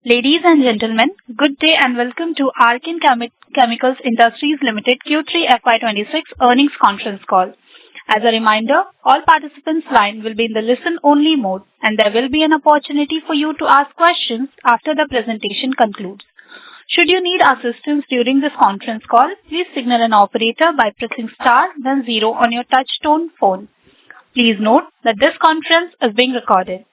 Ladies and gentlemen, good day and welcome to Archean Chemicals Industries Limited Q3 FY26 earnings conference call. As a reminder, all participants' line will be in the listen-only mode, and there will be an opportunity for you to ask questions after the presentation concludes. Should you need assistance during this conference call, please signal an operator by pressing star then zero on your touch-tone phone. Please note that this conference is being recorded.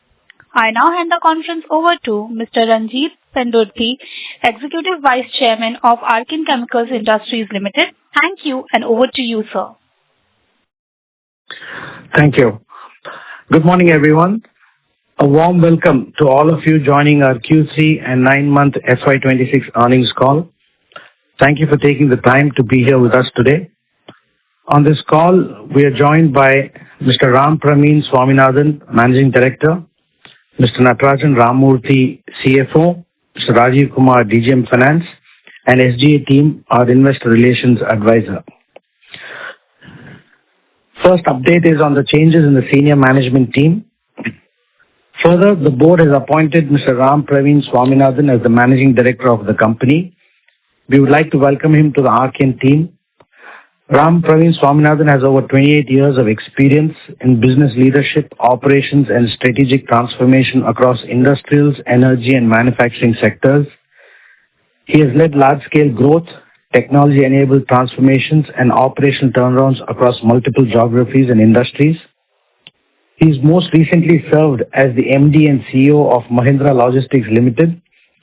I now hand the conference over to Mr. Ranjit Pendurthi, Executive Vice Chairman of Archean Chemicals Industries Limited. Thank you, and over to you, sir. Thank you. Good morning, everyone. A warm welcome to all of you joining our Q3 and 9-month FY26 earnings call. Thank you for taking the time to be here with us today. On this call, we are joined by Mr. Ram Praveen Swaminathan, Managing Director, Mr. Natarajan Ramamurthy, CFO, Mr. Rajiv Kumar, DGM Finance, and SGA team, our Investor Relations Advisor. First update is on the changes in the senior management team. Further, the board has appointed Mr. Ram Praveen Swaminathan as the Managing Director of the company. We would like to welcome him to the Archean team. Ram Praveen Swaminathan has over 28 years of experience in business leadership, operations, and strategic transformation across industrials, energy, and manufacturing sectors. He has led large-scale growth, technology-enabled transformations, and operational turnarounds across multiple geographies and industries. He has most recently served as the MD and CEO of Mahindra Logistics Limited,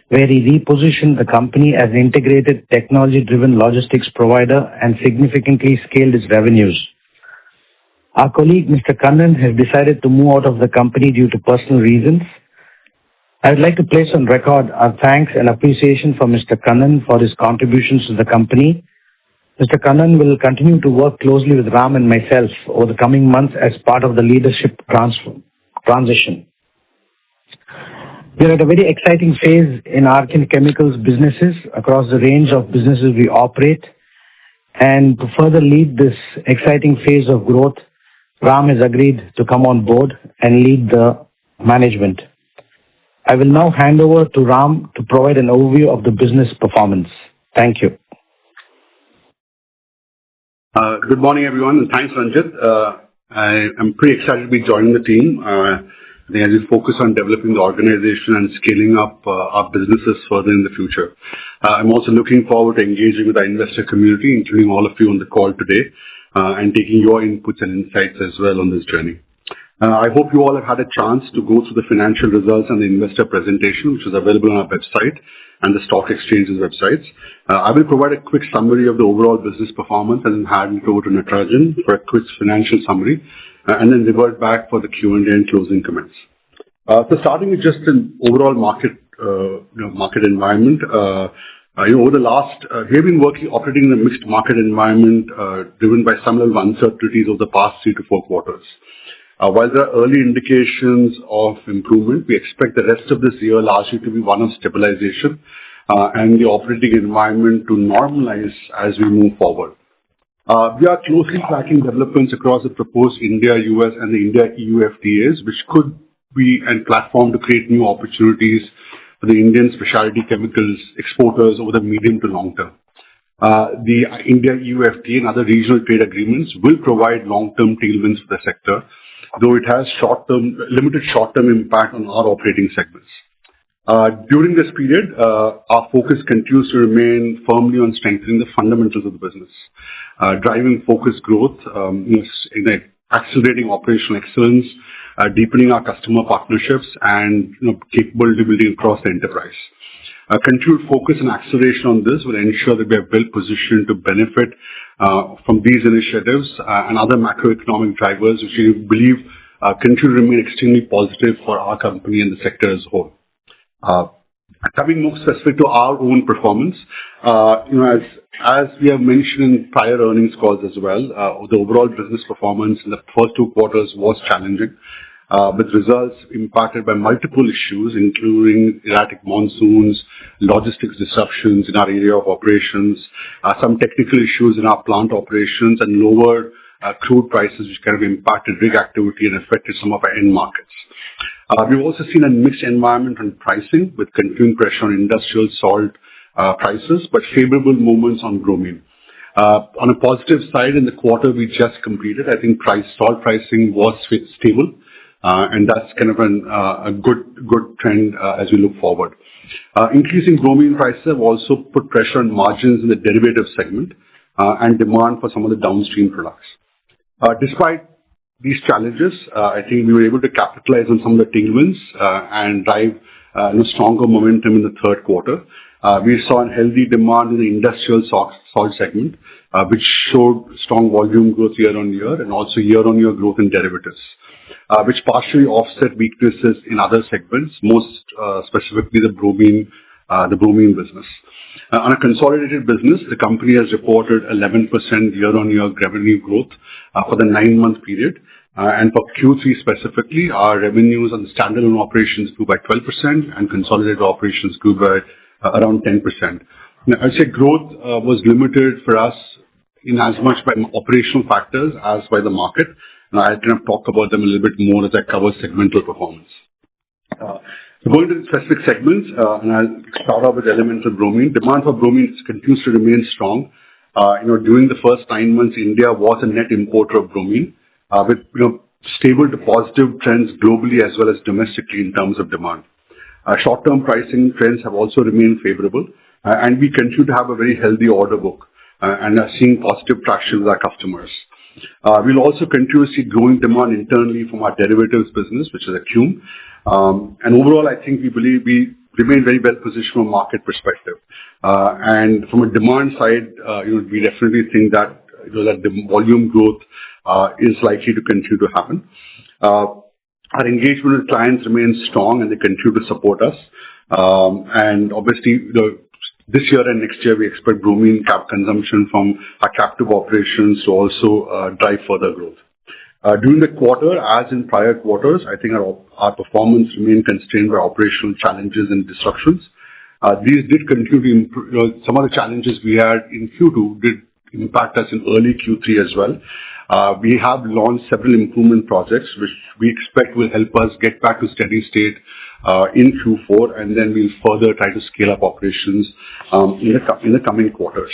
where he repositioned the company as an integrated technology-driven logistics provider and significantly scaled its revenues. Our colleague, Mr. Kannan, has decided to move out of the company due to personal reasons. I would like to place on record our thanks and appreciation for Mr. Kannan for his contributions to the company. Mr. Kannan will continue to work closely with Ram and myself over the coming months as part of the leadership transition. We are at a very exciting phase in Archean Chemicals businesses across the range of businesses we operate. And to further lead this exciting phase of growth, Ram has agreed to come on board and lead the management. I will now hand over to Ram to provide an overview of the business performance. Thank you. Good morning, everyone, and thanks, Ranjit. I am pretty excited to be joining the team. I think as we focus on developing the organization and scaling up our businesses further in the future. I'm also looking forward to engaging with our investor community, including all of you on the call today, and taking your inputs and insights as well on this journey. I hope you all have had a chance to go through the financial results and the investor presentation, which is available on our website and the stock exchange's websites. I will provide a quick summary of the overall business performance and then hand it over to Natarajan for a quick financial summary, and then revert back for the Q&A and closing comments. So starting with just an overall market environment. Over the last, we have been operating in a mixed market environment driven by some level of uncertainties over the past 3 to 4 quarters. While there are early indications of improvement, we expect the rest of this year largely to be one of stabilization and the operating environment to normalize as we move forward. We are closely tracking developments across the proposed India-US and the India-EU FTAs, which could be a platform to create new opportunities for the Indian specialty chemicals exporters over the medium to long term. The India-EU FTA and other regional trade agreements will provide long-term tailwinds for the sector, though it has limited short-term impact on our operating segments. During this period, our focus continues to remain firmly on strengthening the fundamentals of the business, driving focused growth, accelerating operational excellence, deepening our customer partnerships, and capability building across the enterprise. Continued focus and acceleration on this will ensure that we are well positioned to benefit from these initiatives and other macroeconomic drivers, which we believe continue to remain extremely positive for our company and the sector as a whole. Coming more specific to our own performance, as we have mentioned in prior earnings calls as well, the overall business performance in the first 2 quarters was challenging, with results impacted by multiple issues, including erratic monsoons, logistics disruptions in our area of operations, some technical issues in our plant operations, and lower crude prices, which kind of impacted rig activity and affected some of our end markets. We've also seen a mixed environment on pricing with continuing pressure on industrial salt prices, but favorable movements on bromine. On a positive side, in the quarter we just completed, I think salt pricing was stable, and that's kind of a good trend as we look forward. Increasing bromine prices have also put pressure on margins in the derivative segment and demand for some of the downstream products. Despite these challenges, I think we were able to capitalize on some of the tailwinds and drive stronger momentum in the third quarter. We saw a healthy demand in the industrial salt segment, which showed strong volume growth year-on-year and also year-on-year growth in derivatives, which partially offset weaknesses in other segments, most specifically the bromine business. On a consolidated business, the company has reported 11% year-on-year revenue growth for the 9-month period. And for Q3 specifically, our revenues on the standalone operations grew by 12% and consolidated operations grew by around 10%. Now, I'd say growth was limited for us in as much by operational factors as by the market. Now, I'll kind of talk about them a little bit more as I cover segmental performance. Going to the specific segments, and I'll start off with elemental bromine. Demand for bromine continues to remain strong. During the first 9 months, India was a net importer of bromine, with stable to positive trends globally as well as domestically in terms of demand. Short-term pricing trends have also remained favorable, and we continue to have a very healthy order book and are seeing positive traction with our customers. We'll also continue to see growing demand internally from our derivatives business, which is Archean. And overall, I think we believe we remain very well positioned from a market perspective. And from a demand side, we definitely think that the volume growth is likely to continue to happen. Our engagement with clients remains strong and they continue to support us. And obviously, this year and next year, we expect bromine consumption from our captive operations to also drive further growth. During the quarter, as in prior quarters, I think our performance remained constrained by operational challenges and disruptions. These did continue to improve. Some of the challenges we had in Q2 did impact us in early Q3 as well. We have launched several improvement projects, which we expect will help us get back to steady state in Q4, and then we'll further try to scale up operations in the coming quarters.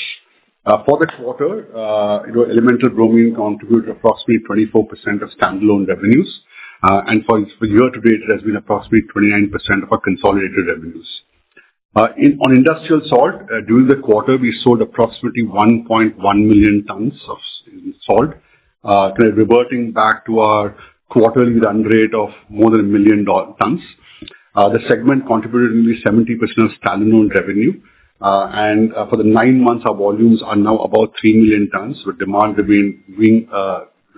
For the quarter, elemental bromine contributed approximately 24% of standalone revenues, and for year to date, it has been approximately 29% of our consolidated revenues. On industrial salt, during the quarter, we sold approximately 1.1 million tons of salt, kind of reverting back to our quarterly run rate of more than 1 million tons. The segment contributed nearly 70% of standalone revenue, and for the 9 months, our volumes are now about 3 million tons, with demand remaining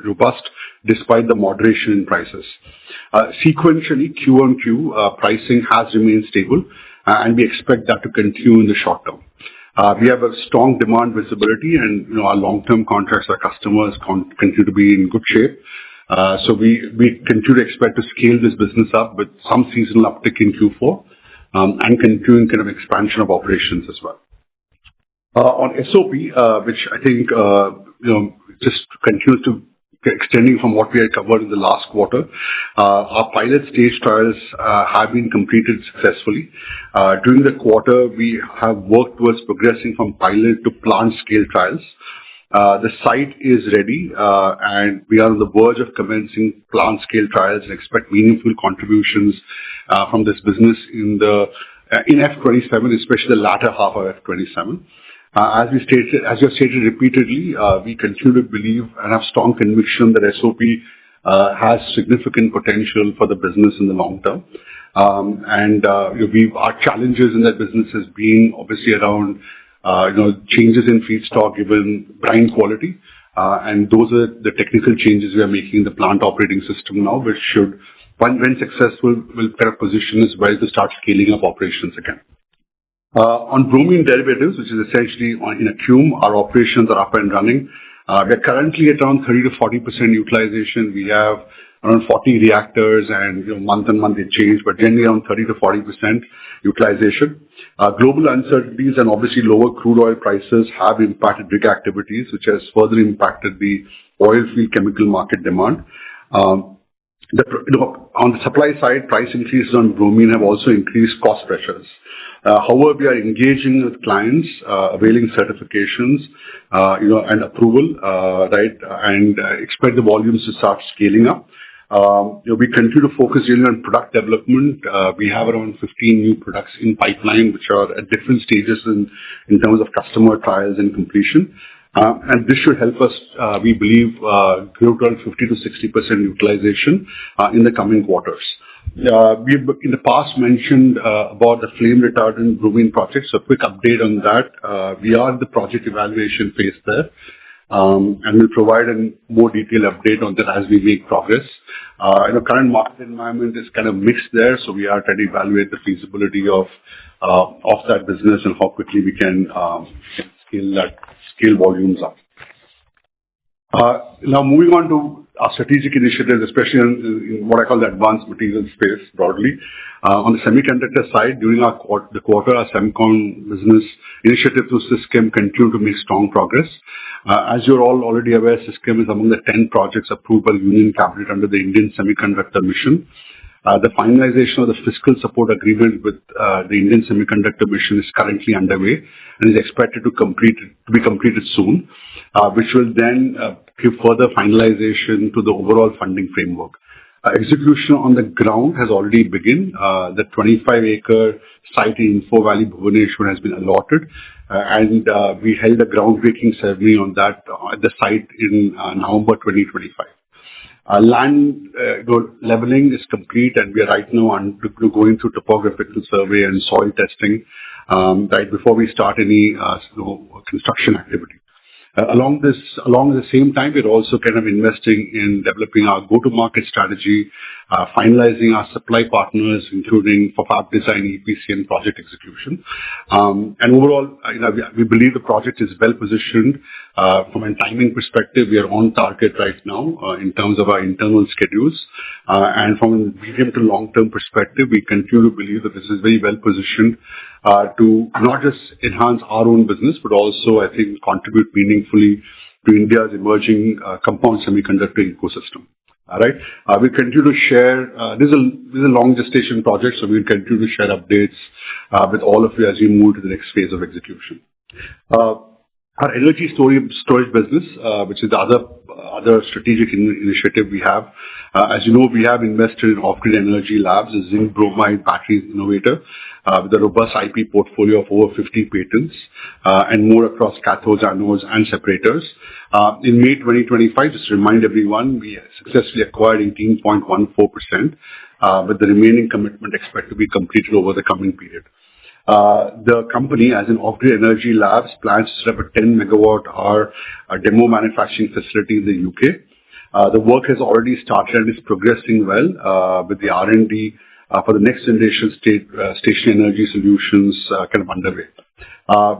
robust despite the moderation in prices. Sequentially, Q-on-Q, pricing has remained stable, and we expect that to continue in the short term. We have a strong demand visibility, and our long-term contracts with our customers continue to be in good shape. So we continue to expect to scale this business up with some seasonal uptick in Q4 and continuing kind of expansion of operations as well. On SOP, which I think just continues to extending from what we had covered in the last quarter, our pilot stage trials have been completed successfully. During the quarter, we have worked towards progressing from pilot to plant scale trials. The site is ready, and we are on the verge of commencing plant scale trials and expect meaningful contributions from this business in F27, especially the latter half of F27. As you have stated repeatedly, we continue to believe and have strong conviction that SOP has significant potential for the business in the long term. Our challenges in that business has been obviously around changes in feedstock given brine quality, and those are the technical changes we are making in the plant operating system now, which should, when successful, will kind of position us well to start scaling up operations again. On bromine derivatives, which is essentially in Archean, our operations are up and running. We're currently at around 30 to 40% utilization. We have around 40 reactors, and month on month it changes, but generally around 30 to 40% utilization. Global uncertainties and obviously lower crude oil prices have impacted rig activities, which has further impacted the oil field chemical market demand. On the supply side, price increases on bromine have also increased cost pressures. However, we are engaging with clients, availing certifications, and approval, right, and expect the volumes to start scaling up. We continue to focus really on product development. We have around 15 new products in pipeline, which are at different stages in terms of customer trials and completion. And this should help us, we believe, grow to around 50 to 60% utilization in the coming quarters. We've in the past mentioned about the flame retardant bromine project. So a quick update on that. We are in the project evaluation phase there, and we'll provide a more detailed update on that as we make progress. Current market environment is kind of mixed there, so we are trying to evaluate the feasibility of that business and how quickly we can scale volumes up. Now moving on to our strategic initiatives, especially in what I call the advanced materials space broadly. On the semiconductor side, during the quarter, our semicon business initiative through Syschem continue to make strong progress. As you're all already aware, Syschem is among the 10 projects approved by the Union Cabinet under the Indian Semiconductor Mission. The finalization of the fiscal support agreement with the Indian Semiconductor Mission is currently underway and is expected to be completed soon, which will then give further finalization to the overall funding framework. Execution on the ground has already begun. The 25-acre site in Info Valley, Bhubaneswar has been allotted, and we held a groundbreaking ceremony on that at the site in November 2025. Land leveling is complete, and we are right now going through topographical survey and soil testing right before we start any construction activity. Along the same time, we're also kind of investing in developing our go-to-market strategy, finalizing our supply partners, including for fab design, EPC, and project execution. And overall, we believe the project is well positioned. From a timing perspective, we are on target right now in terms of our internal schedules. And from a medium to long-term perspective, we continue to believe that this is very well positioned to not just enhance our own business, but also, I think, contribute meaningfully to India's emerging compound semiconductor ecosystem. All right. We continue to share. This is a long gestation project, so we'll continue to share updates with all of you as we move to the next phase of execution. Our energy storage business, which is the other strategic initiative we have. As you know, we have invested in Off-Grid Energy Labs, a zinc bromide battery innovator, with a robust IP portfolio of over 50 patents and more across cathodes, anodes, and separators. In May 2025, just to remind everyone, we successfully acquired 18.14%, with the remaining commitment expected to be completed over the coming period. The company, as in Off-Grid Energy Labs, plans to set up a 10 megawatt-hour demo manufacturing facility in the UK. The work has already started and is progressing well with the R&D for the next generation station energy solutions kind of underway.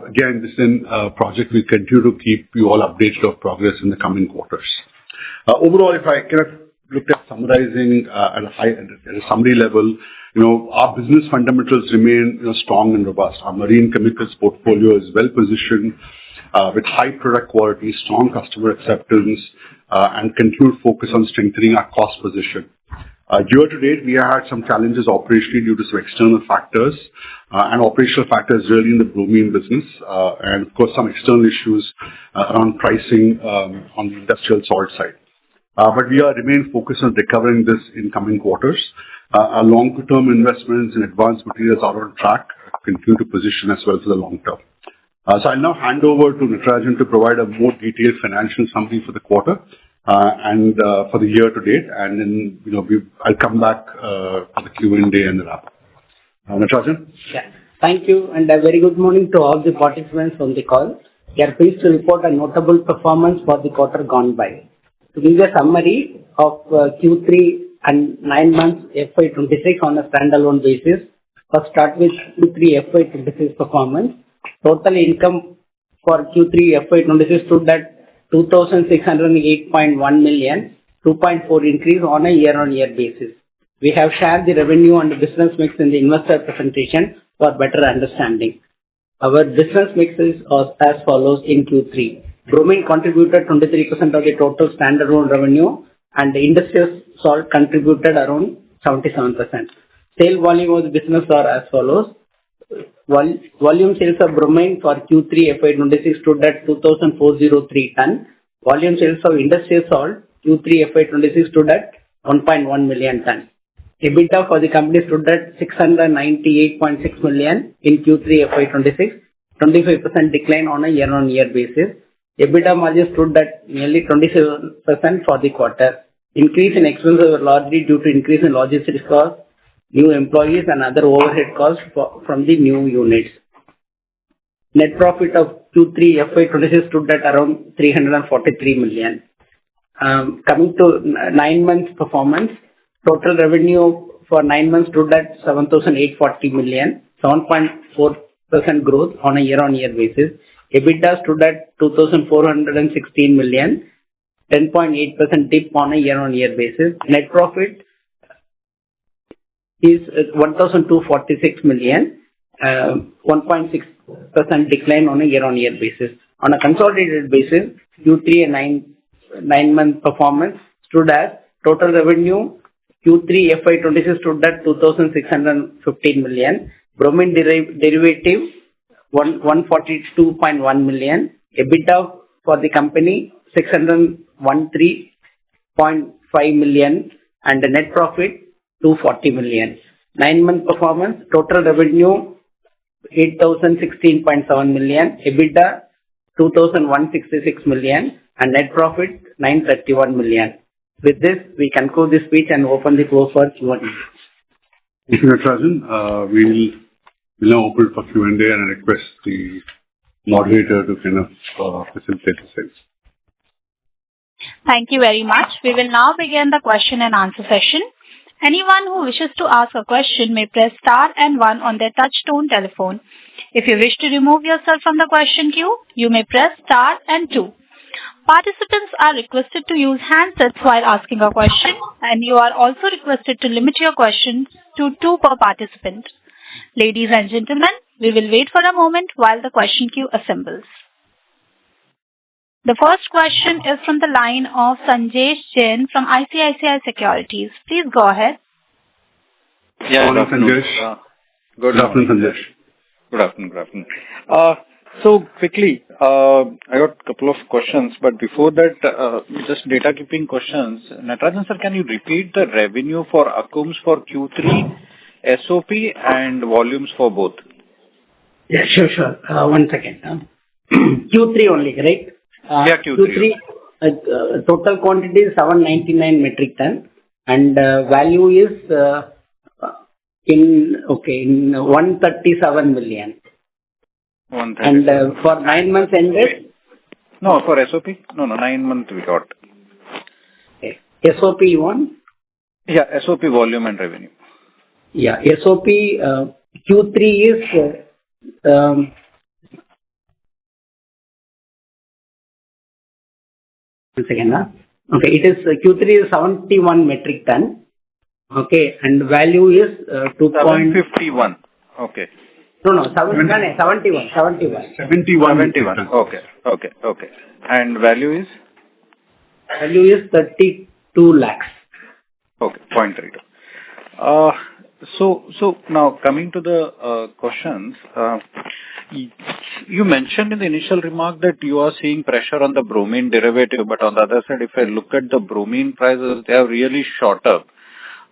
Again, this is a project we continue to keep you all updated of progress in the coming quarters. Overall, if I kind of look at summarizing at a summary level, our business fundamentals remain strong and robust. Our marine chemicals portfolio is well positioned with high product quality, strong customer acceptance, and continued focus on strengthening our cost position. Year to date, we had some challenges operationally due to some external factors, and operational factors really in the bromine business, and of course some external issues around pricing on the industrial salt side. But we remain focused on recovering this in coming quarters. Our long-term investments in advanced materials are on track, continue to position as well for the long term. So I'll now hand over to Natarajan to provide a more detailed financial summary for the quarter and for the year to date, and then I'll come back for the Q&A and the wrap. Natarajan? Yeah. Thank you, and a very good morning to all the participants on the call. We are pleased to report a notable performance for the quarter gone by. To give a summary of Q3 and 9 months FY26 on a standalone basis, let's start with Q3 FY26 performance. Total income for Q3 FY26 stood at 2,608.1 million, 2.4 increase on a year-on-year basis. We have shared the revenue and the business mix in the investor presentation for better understanding. Our business mix is as follows in Q3. Bromine contributed 23% of the total standalone revenue, and the industrial salt contributed around 77%. Sale volume of the business are as follows. Volume sales of bromine for Q3 FY26 stood at 2,403 ton. Volume sales of industrial salt Q3 FY26 stood at 1.1 million ton. EBITDA for the company stood at 698.6 million in Q3 FY26, 25% decline on a year-on-year basis. EBITDA margin stood at nearly 27% for the quarter. Increase in expenses were largely due to increase in logistics costs, new employees and other overhead costs from the new units. Net profit of Q3 FY26 stood at around 343 million. Coming to 9 months performance, total revenue for 9 months stood at 7,840 million, 7.4% growth on a year-on-year basis. EBITDA stood at 2,416 million, 10.8% dip on a year-on-year basis. Net profit is 1,246 million, 1.6% decline on a year-on-year basis. On a consolidated basis, Q3 and 9-month performance stood as total revenue Q3 FY26 stood at 2,615 million, bromine derivative 142.1 million, EBITDA for the company 613.5 million, and the net profit 240 million. 9-month performance, total revenue 8,016.7 million, EBITDA 2,166 million, and net profit 931 million. With this, we conclude this speech and open the floor for Q&A. Thank you, Natarajan. We'll now open for Q&A and I request the moderator to kind of facilitate the same. Thank you very much. We will now begin the question and answer session. Anyone who wishes to ask a question may press star and 1 on their touch-tone telephone. If you wish to remove yourself from the question queue, you may press star and 2. Participants are requested to use handsets while asking a question, and you are also requested to limit your questions to 2 per participant. Ladies and gentlemen, we will wait for a moment while the question queue assembles. The first question is from the line of Sanjesh Jain from ICICI Securities. Please go ahead. Yeah, good afternoon, Sanjesh. Good afternoon, Sanjesh. Good afternoon. So quickly, I got a couple of questions, but before that, just data keeping questions. Natarajan sir, can you repeat the revenue for Akums for Q3, SOP and volumes for both? Yeah, sure. 1 second. Q3 only, right? Yeah, Q3. Total quantity is 799 metric ton, and value is in 137 million. 137. And for 9 months ended? No, for SOP? No, 9 months we got. Okay. SOP you want? Yeah, SOP volume and revenue. Yeah, SOP Q3 is one second. Okay, it is Q3 is 71 metric ton. Okay, and value is 751. Okay. No, 71. 71. Okay. And value is? Value is 32 lakhs. Okay, 0.32. So now coming to the questions, you mentioned in the initial remark that you are seeing pressure on the bromine derivative, but on the other side, if I look at the bromine prices, they have really shot up.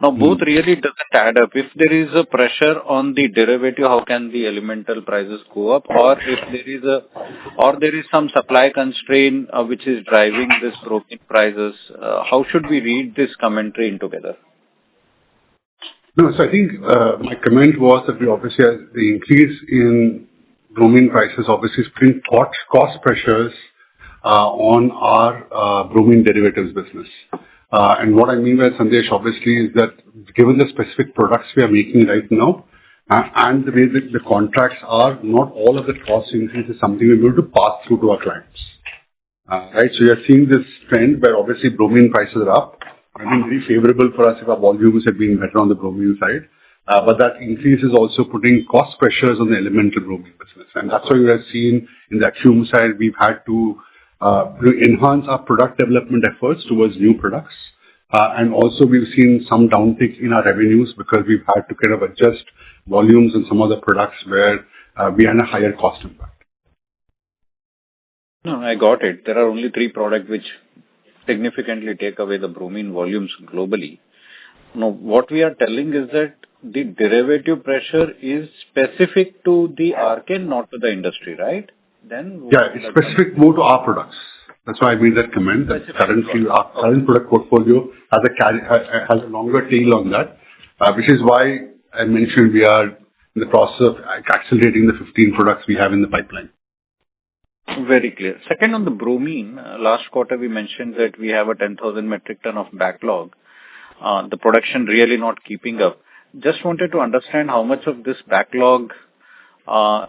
Now, both really doesn't add up. If there is a pressure on the derivative, how can the elemental prices go up? Or if there is some supply constraint which is driving this bromine prices, how should we read this commentary in together? No, so I think my comment was that we obviously have the increase in bromine prices obviously is putting cost pressures on our bromine derivatives business. And what I mean by Sandesh obviously is that given the specific products we are making right now and the way that the contracts are, not all of the cost increase is something we're going to pass through to our clients. Right, so we are seeing this trend where obviously bromine prices are up. I mean, very favorable for us if our volumes have been better on the bromine side. But that increase is also putting cost pressures on the elemental bromine business. And that's why we have seen in the Acume side, we've had to enhance our product development efforts towards new products. And also we've seen some downtick in our revenues because we've had to kind of adjust volumes in some of the products where we had a higher cost impact. No, I got it. There are only 3 products which significantly take away the bromine volumes globally. Now, what we are telling is that the derivative pressure is specific to the Archean, not to the industry, right? Then Yeah, it's specific more to our products. That's why I made that comment, that currently our current product portfolio has a longer tail on that, which is why I mentioned we are in the process of accelerating the 15 products we have in the pipeline. Very clear. Second, on the bromine, last quarter we mentioned that we have a 10,000 metric ton of backlog. The production really not keeping up. Just wanted to understand how much of this backlog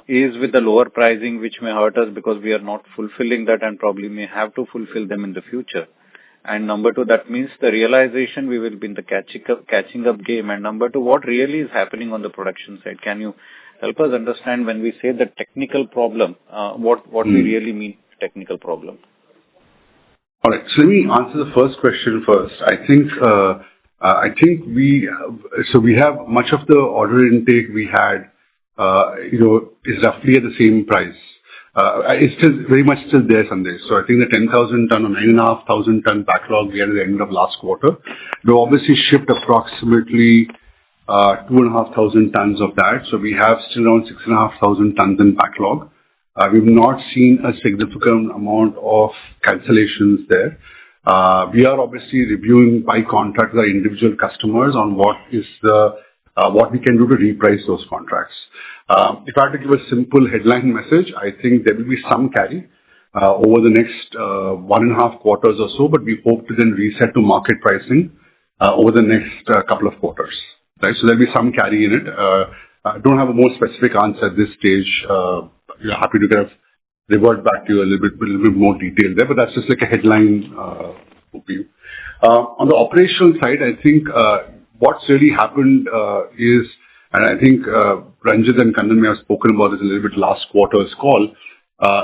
is with the lower pricing, which may hurt us because we are not fulfilling that and probably may have to fulfill them in the future. And number 2, that means the realization we will be in the catching up game. And number 2, what really is happening on the production side? Can you help us understand when we say the technical problem, what we really mean technical problem? All right. So let me answer the first question first. I think we have much of the order intake we had, is roughly at the same price. It's still very much still there, Sandesh. So I think the 10,000 ton or 9,500 ton backlog we had at the end of last quarter, we obviously shipped approximately 2,500 tons of that. So we have still around 6,500 tons in backlog. We've not seen a significant amount of cancellations there. We are obviously reviewing by contract with our individual customers on what we can do to reprice those contracts. If I had to give a simple headline message, I think there will be some carry over the next 1.5 quarters or so, but we hope to then reset to market pricing over the next couple of quarters. Right? So there'll be some carry in it. I don't have a more specific answer at this stage. We're happy to kind of revert back to you a little bit more detail there, but that's just like a headline view. On the operational side, I think what's really happened is, and I think Ranjit and Kannan may have spoken about this a little bit last quarter's call.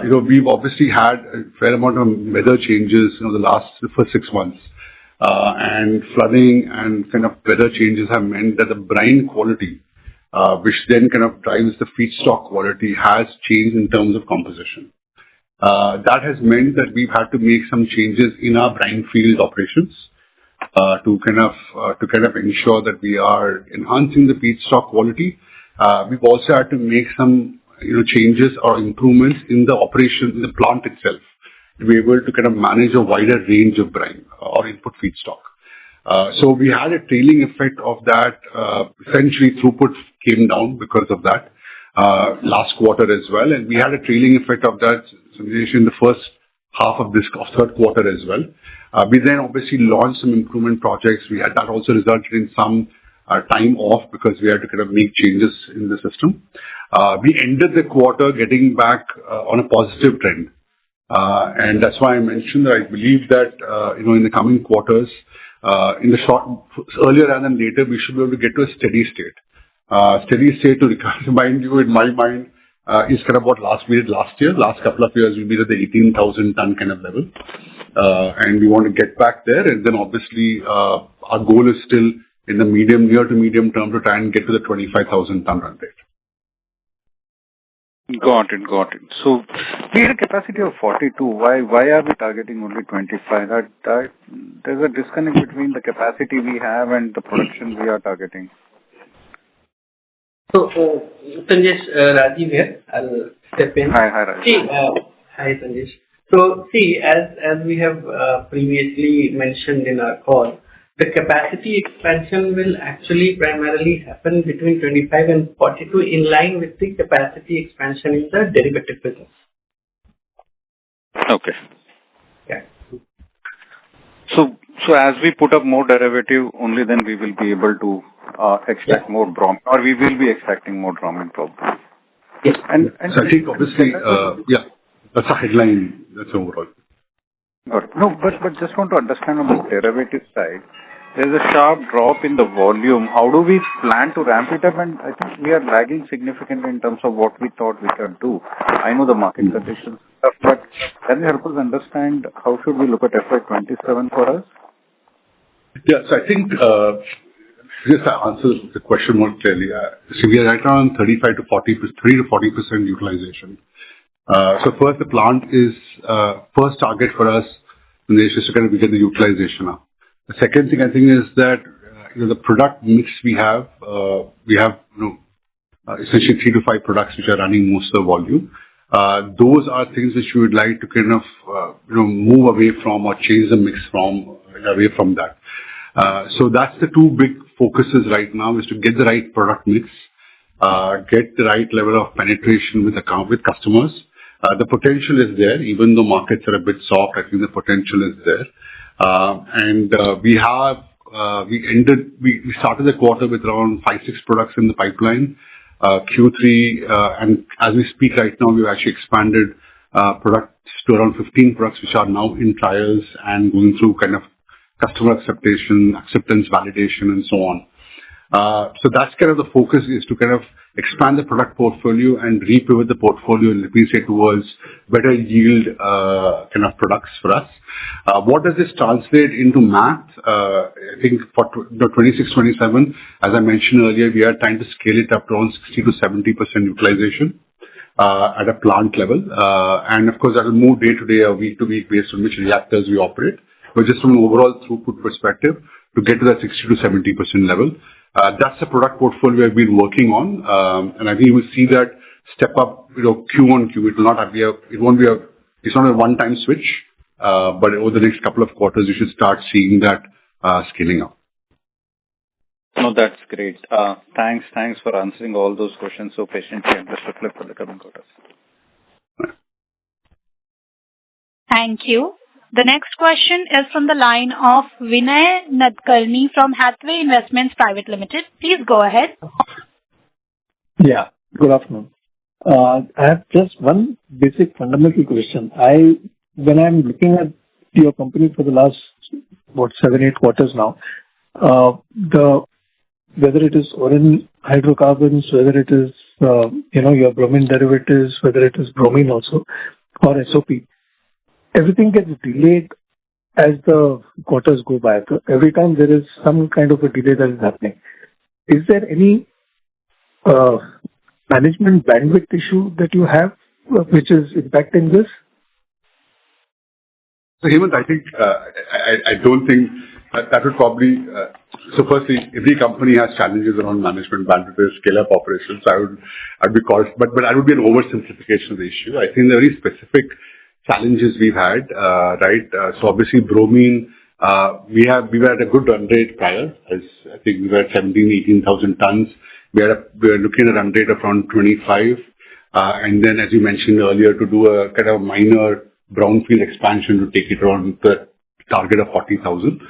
We've obviously had a fair amount of weather changes the first 6 months. And flooding and kind of weather changes have meant that the brine quality, which then kind of drives the feedstock quality, has changed in terms of composition. That has meant that we've had to make some changes in our brine field operations to kind of ensure that we are enhancing the feedstock quality. We've also had to make some changes or improvements in the operation in the plant itself to be able to kind of manage a wider range of brine or input feedstock. So we had a trailing effect of that. Essentially, throughput came down because of that last quarter as well, and we had a trailing effect of that in the first half of this third quarter as well. We then obviously launched some improvement projects. We had that also resulted in some time off because we had to kind of make changes in the system. We ended the quarter getting back on a positive trend. And that's why I mentioned that I believe that, in the coming quarters, earlier rather than later, we should be able to get to a steady state. Steady state, to remind you, in my mind, is kind of what we did last year. Last couple of years, we were at the 18,000 ton kind of level. And we want to get back there. And then obviously, our goal is still in the near to medium term to try and get to the 25,000 ton run rate. Got it. So we had a capacity of 42. Why are we targeting only 25? That there's a disconnect between the capacity we have and the production we are targeting. So, Sanjesh, Rajiv here. I'll step in. Hi, Rajiv. Hi, Sanjesh. So, as we have previously mentioned in our call, the capacity expansion will actually primarily happen between 25 and 42 in line with the capacity expansion in the derivative business. Okay. Yeah. So as we put up more derivative, only then we will be able to extract more bromine, or we will be extracting more bromine probably. Yes. And so I think obviously, that's a headline. That's overall. Got it. No, but just want to understand on the derivative side, there's a sharp drop in the volume. How do we plan to ramp it up? And I think we are lagging significantly in terms of what we thought we could do. I know the market conditions stuff, but can you help us understand how should we look at FY27 for us? Yeah, so I think just to answer the question more clearly. So we are right around 35 to 40% utilization. So first, the plant is first target for us is just to kind of get the utilization up. The second thing I think is that the product mix we have essentially 3 to 5 products which are running most of the volume. Those are things which we would like to kind of move away from or change the mix away from that. So that's the two big focuses right now, is to get the right product mix, get the right level of penetration with customers. The potential is there, even though markets are a bit soft. I think the potential is there, and we started the quarter with around 5-6 products in the pipeline. Q3, and as we speak right now, we've actually expanded products to around 15 products, which are now in trials and going through kind of customer acceptance, validation, and so on. So that's kind of the focus, is to kind of expand the product portfolio and repivot the portfolio, let me say, towards better yield kind of products for us. What does this translate into math? I think for the 26-27, as I mentioned earlier, we are trying to scale it up to around 60 to 70% utilization at a plant level. And of course, that will move day to day or week to week based on which reactors we operate. But just from an overall throughput perspective, to get to that 60 to 70% level. That's the product portfolio we've been working on, and I think you will see that step up, Q on Q. It's not a one-time switch, but over the next couple of quarters, you should start seeing that scaling up. No, that's great. Thanks for answering all those questions so patiently, and best of luck for the coming quarters. Thank you. The next question is from the line of Vinay Nadkarni from Hathway Investments Private Limited. Please go ahead. Yeah, good afternoon. I have just one basic fundamental question. When I'm looking at your company for the last, 7-8 quarters now, whether it is oil hydrocarbons, whether it is, your bromine derivatives, whether it is bromine also, or SOP, everything gets delayed as the quarters go by. So every time there is some kind of a delay that is happening. Is there any management bandwidth issue that you have which is impacting this? So Hemant, I think I don't think that would probably. So firstly, every company has challenges around management bandwidth, scale-up operations. I'd be cautious, but that would be an oversimplification of the issue. I think there are very specific challenges we've had, right? So obviously bromine, we were at a good run rate prior, as I think we were at 18,000 tons. We are looking at a run rate of around 25, and then as you mentioned earlier, to do a kind of minor brownfield expansion to take it around the target of 40,000.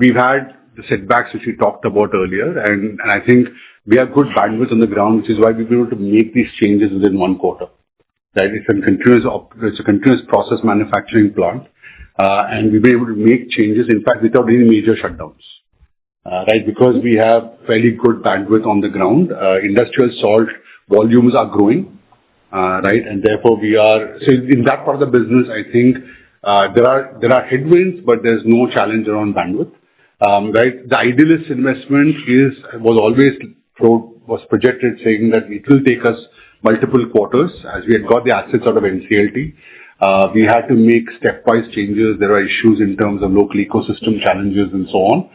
We've had the setbacks which we talked about earlier, and I think we have good bandwidth on the ground, which is why we've been able to make these changes within one quarter. Right, it's a continuous process manufacturing plant, and we've been able to make changes, in fact, without any major shutdowns. Right, because we have fairly good bandwidth on the ground. Industrial salt volumes are growing, right, and therefore so in that part of the business, I think there are headwinds, but there's no challenge around bandwidth. Right, the Idealis investment was projected, saying that it will take us multiple quarters, as we had got the assets out of NCLT. We had to make stepwise changes. There are issues in terms of local ecosystem challenges and so on.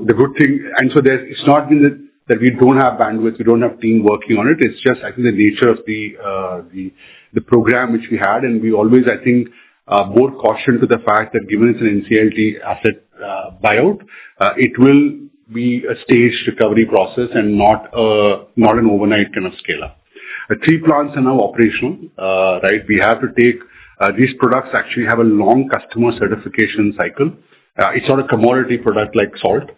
The good thing, and so it's not been that we don't have bandwidth, we don't have team working on it. It's just, I think, the nature of the program which we had, and we always, I think, bore caution to the fact that given it's an NCLT asset buyout, it will be a staged recovery process and not an overnight kind of scale up. 3 plants are now operational, right? We have to take, these products actually have a long customer certification cycle. It's not a commodity product like salt,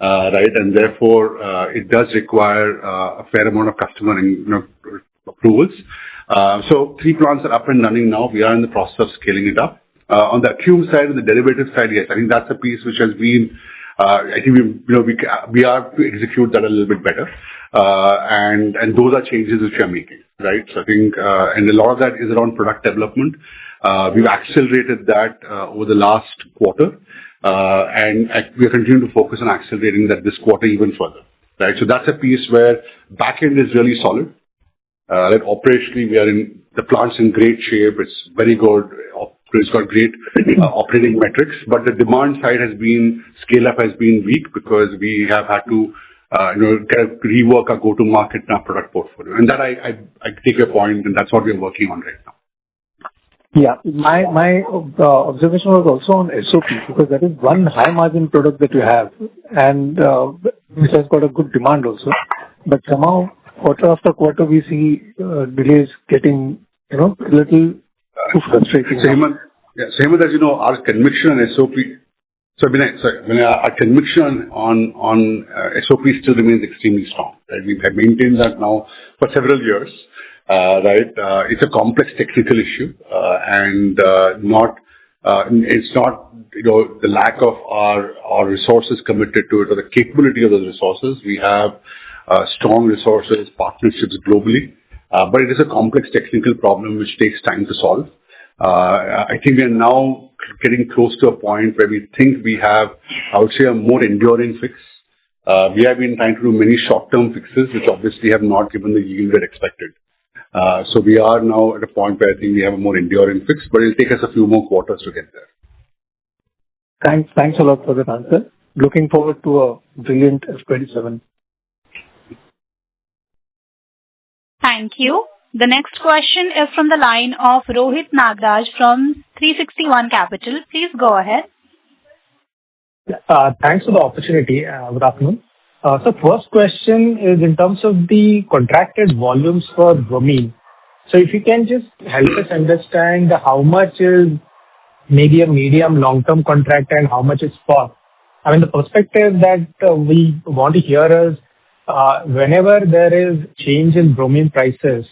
right? And therefore, it does require a fair amount of customer approvals. So 3 plants are up and running now. We are in the process of scaling it up. On the Q side and the derivative side, yes, I think that's a piece which has been, I think we are to execute that a little bit better. And those are changes which we are making, right? So I think, and a lot of that is around product development. We've accelerated that over the last quarter. and we are continuing to focus on accelerating that this quarter even further, right? So that's a piece where back-end is really solid. Like operationally, the plant's in great shape. It's very good. It's got great operating metrics, but the demand side scale-up has been weak because we have had to kind of rework our go-to-market and our product portfolio. And that I take your point, and that's what we're working on right now. Yeah. My observation was also on SOP, because that is one high margin product that you have, and which has got a good demand also. But somehow, quarter after quarter, we see delays getting, a little too frustrating. So Hemant, as you know, our conviction on SOP. Our conviction on SOP still remains extremely strong. Right? We have maintained that now for several years. Right? It's a complex technical issue, and it's not the lack of our resources committed to it or the capability of those resources. We have strong resources, partnerships globally, but it is a complex technical problem which takes time to solve. I think we are now getting close to a point where we think we have, I would say, a more enduring fix. We have been trying to do many short-term fixes, which obviously have not given the yield we had expected. So we are now at a point where I think we have a more enduring fix, but it'll take us a few more quarters to get there. Thanks a lot for that answer. Looking forward to a brilliant FY27. Thank you. The next question is from the line of Rohit Nagraj from 361 Capital. Please go ahead. Thanks for the opportunity. Good afternoon. So first question is in terms of the contracted volumes for bromine. So if you can just help us understand how much is maybe a medium long-term contract and how much is spot. I mean, the perspective that we want to hear is whenever there is change in bromine prices,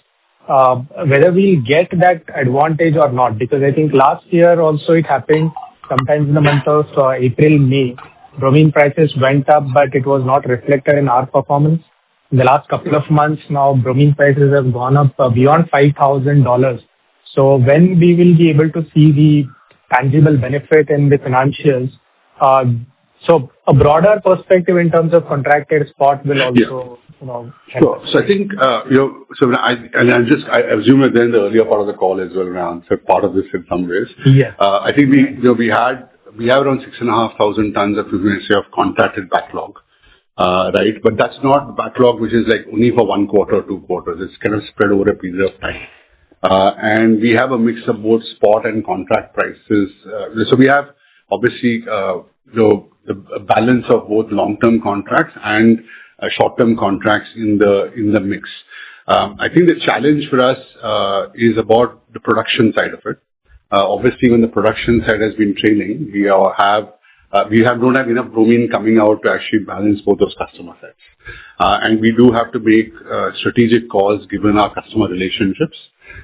whether we get that advantage or not, because I think last year also it happened sometimes in the month of April, May, bromine prices went up, but it was not reflected in our performance. In the last couple of months now, bromine prices have gone up beyond $5,000. So when we will be able to see the tangible benefit in the financials, so a broader perspective in terms of contracted spot will also, Sure. So I think, I assume that in the earlier part of the call as well, I answered part of this in some ways. Yeah. I think we have around 6,500 tons of contracted backlog, right? But that's not backlog which is like only for 1 quarter or 2 quarters. It's kind of spread over a period of time. And we have a mix of both spot and contract prices. So we have obviously the balance of both long-term contracts and short-term contracts in the mix. I think the challenge for us is about the production side of it. Obviously, when the production side has been trailing, we don't have enough bromine coming out to actually balance both those customer sets. And we do have to make strategic calls given our customer relationships.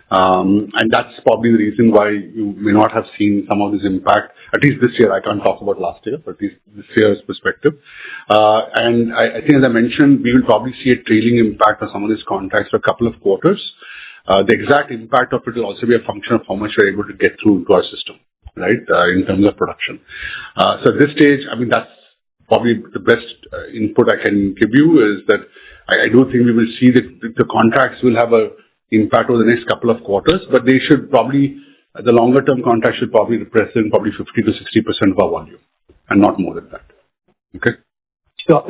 And that's probably the reason why you may not have seen some of this impact, at least this year. I can't talk about last year, but at least this year's perspective. And I think, as I mentioned, we will probably see a trailing impact of some of these contracts for a couple of quarters. The exact impact of it will also be a function of how much we're able to get through into our system, right, in terms of production. So at this stage, I mean, that's probably the best input I can give you is that I do think we will see that the contracts will have a impact over the next couple of quarters, but they should probably, the longer term contract should probably represent 50 to 60% of our volume and not more than that. Okay. So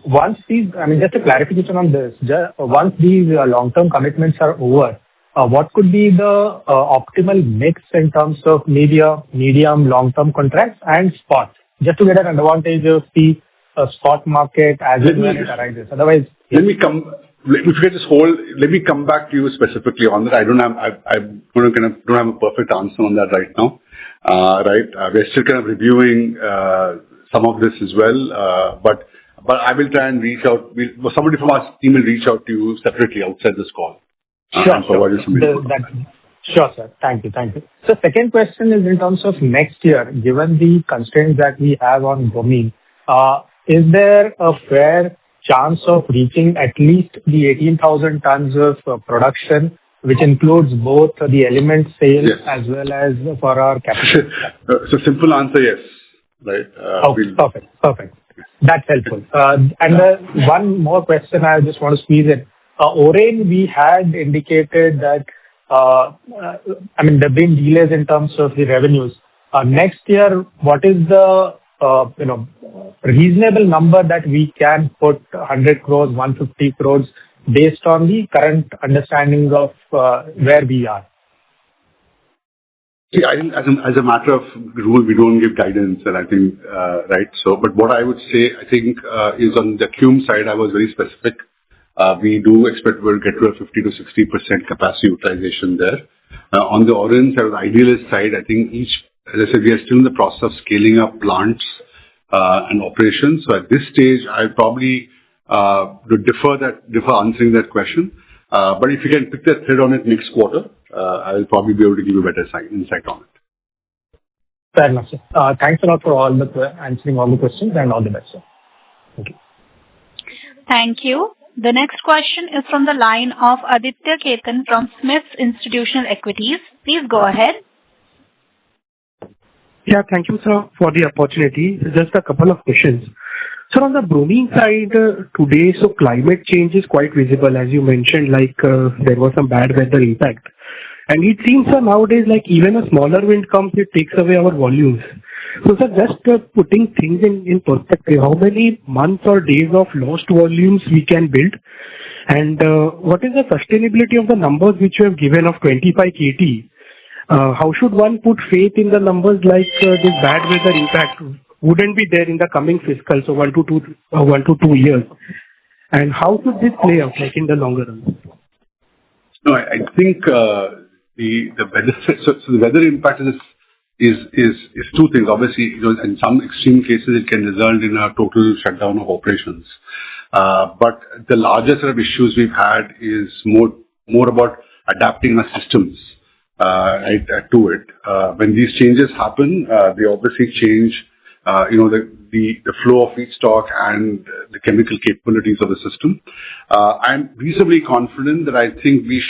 once these, I mean, just a clarification on this, once these long-term commitments are over, what could be the optimal mix in terms of maybe a medium long-term contracts and spot, just to get an advantage of the spot market as when it arises. Otherwise, let me come back to you specifically on that. I don't have a perfect answer on that right now. Right, we're still kind of reviewing some of this as well. But I will try and reach out. Somebody from our team will reach out to you separately outside this call. Sure, sir. Thank you. So second question is in terms of next year, given the constraints that we have on bromine, is there a fair chance of reaching at least the 18,000 tons of production, which includes both the element sales as well as for our capital? So simple answer, yes. right? Okay, perfect. That's helpful. One more question I just want to squeeze in. Oren, we had indicated that, there have been delays in terms of the revenues. Next year, what is the reasonable number that we can put 100 crores, 150 crores based on the current understanding of where we are? See, I think as a matter of rule, we don't give guidance, and I think, right. So, but what I would say, I think, is on the Cume side, I was very specific. We do expect we'll get to a 50 to 60% capacity utilization there. On the Oren side, or the Idealist side, I think as I said, we are still in the process of scaling up plants and operations. So at this stage, I'll probably would defer answering that question. But if you can pick that thread on it next quarter, I'll probably be able to give you a better insight on it. Fair enough, sir. Thanks a lot for answering all the questions, and all the best, sir. Thank you. Thank you. The next question is from the line of Aditya Ketan from Smith's Institutional Equities. Please go ahead. Yeah, thank you, sir, for the opportunity. Just a couple of questions. So on the bromine side today, so climate change is quite visible, as you mentioned, there was some bad weather impact. And it seems nowadays even a smaller wind comes, it takes away our volumes. So sir, just putting things in perspective, how many months or days of lost volumes we can build? And what is the sustainability of the numbers which you have given of 25 KT? How should one put faith in the numbers this bad weather impact wouldn't be there in the coming fiscal, so 1 to 2 years? And how should this play out in the longer run? No, I think the weather. So the weather impact is two things. Obviously, in some extreme cases, it can result in a total shutdown of operations. But the larger set of issues we've had is more about adapting our systems to it. When these changes happen, they obviously change the flow of feedstock and the chemical capabilities of the system. I'm reasonably confident that I think we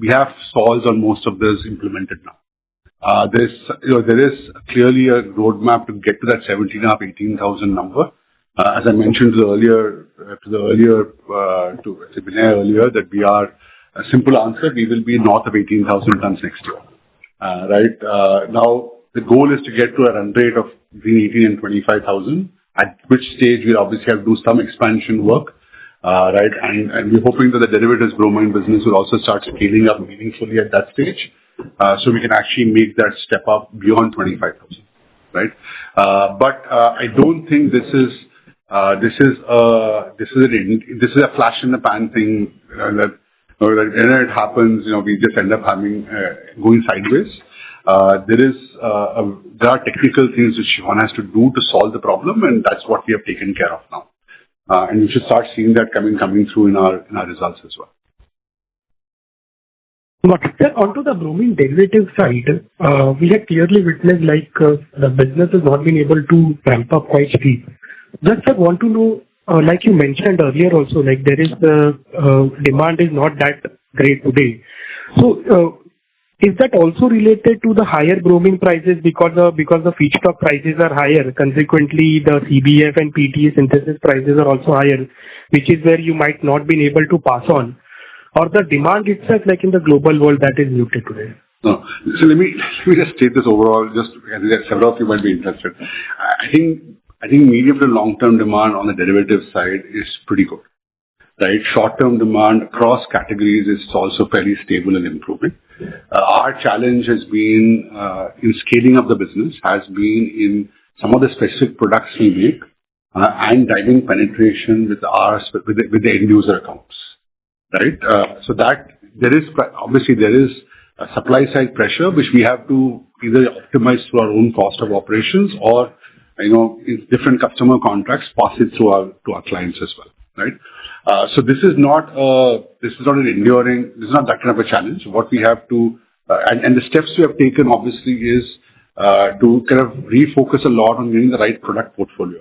have solves on most of this implemented now. There is clearly a roadmap to get to that 17,500, 18,000 number. As I mentioned to Vinay earlier, that we are a simple answer. We will be north of 18,000 tons next year. Right now, the goal is to get to a run rate of between 18 and 25,000. At which stage we'll obviously have to do some expansion work. Right, and we're hoping that the derivatives bromine business will also start scaling up meaningfully at that stage, so we can actually make that step up beyond 25,000. Right, but I don't think this is a flash in the pan thing that when it happens, we just end up going sideways. There are technical things which one has to do to solve the problem, and that's what we have taken care of now. And we should start seeing that coming through in our results as well. But onto the bromine derivative side, we have clearly witnessed the business has not been able to ramp up quite steep. Just I want to know, like you mentioned earlier also, there is the demand is not that great today. So is that also related to the higher bromine prices because the feedstock prices are higher? Consequently, the CBF and PTA synthesis prices are also higher, which is where you might not be able to pass on, or the demand itself, in the global world, that is muted today. No. So let me just state this overall. Just because several of you might be interested. I think medium to long term demand on the derivative side is pretty good. Right, short term demand across categories is also fairly stable and improving. Our challenge has been in scaling up the business, has been in some of the specific products we make and driving penetration with the end user accounts. Right, so that there is a supply side pressure which we have to either optimize through our own cost of operations or in different customer contracts pass it through to our clients as well. Right. So this is not that kind of a challenge. What we have to, and the steps we have taken obviously is to kind of refocus a lot on getting the right product portfolio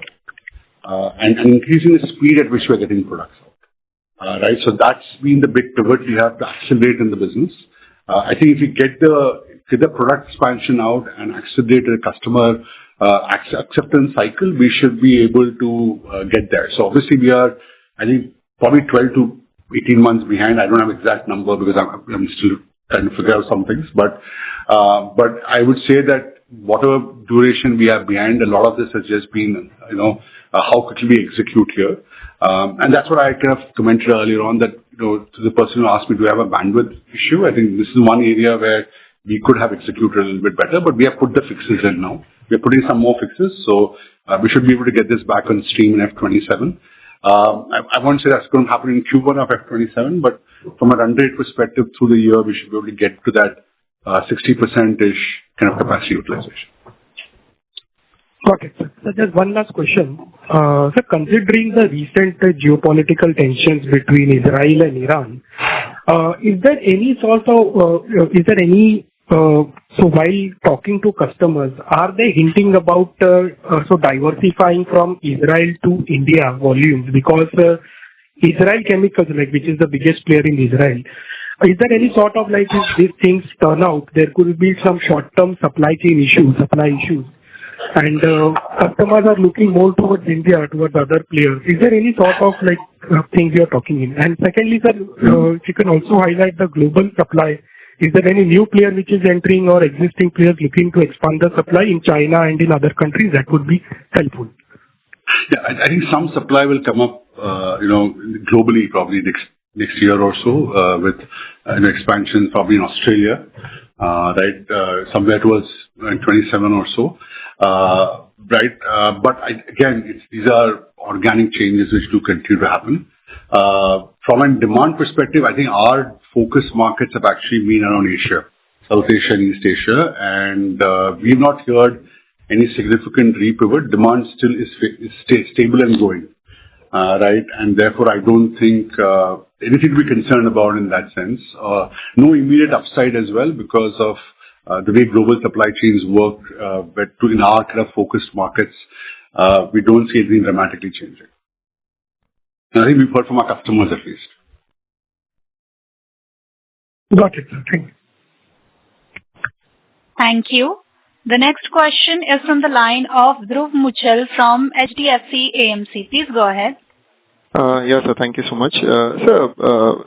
and increasing the speed at which we are getting products out. Right, so that's been the big pivot we have to accelerate in the business. I think if you get the get the product expansion out and accelerate the customer acceptance cycle, we should be able to get there. So obviously we are, I think, probably 12 to 18 months behind. I don't have exact number because I'm still trying to figure out some things. But I would say that whatever duration we are behind, a lot of this has just been, how quickly we execute here. And that's what I kind of commented earlier on that, to the person who asked me, do I have a bandwidth issue? I think this is one area where we could have executed a little bit better, but we have put the fixes in now. We're putting some more fixes, so we should be able to get this back on stream in F27. I won't say that's going to happen in Q1 of F27, but from a run rate perspective through the year, we should be able to get to that 60%-ish kind of capacity utilization. Got it, sir. So just one last question. So considering the recent geopolitical tensions between Israel and Iran, is there any sort of, so while talking to customers, are they hinting about diversifying from Israel to India volumes? Because Israel Chemicals, which is the biggest player in Israel, is there any sort of if these things turn out, there could be some short-term supply issues, and customers are looking more towards India, towards other players. Is there any sort of things you're talking in? And secondly, sir, if you can also highlight the global supply. Is there any new player which is entering or existing players looking to expand the supply in China and in other countries? That would be helpful. Yeah, I think some supply will come up, globally probably next year or so with expansion probably in Australia, right, somewhere towards 27 or so, right. But again, these are organic changes which do continue to happen. From a demand perspective, I think our focus markets have actually been around Asia, South Asia and East Asia, and we've not heard any significant repivot. Demand still is stable and growing, right? And therefore, I don't think anything to be concerned about in that sense. No immediate upside as well because of the way global supply chains work, but in our kind of focused markets, we don't see anything dramatically changing. And I think we've heard from our customers at least. Got it, sir. Thank you. Thank you. The next question is from the line of Dhruv Muchal from HDFC AMC. Please go ahead. Yes, sir. Thank you so much. Sir,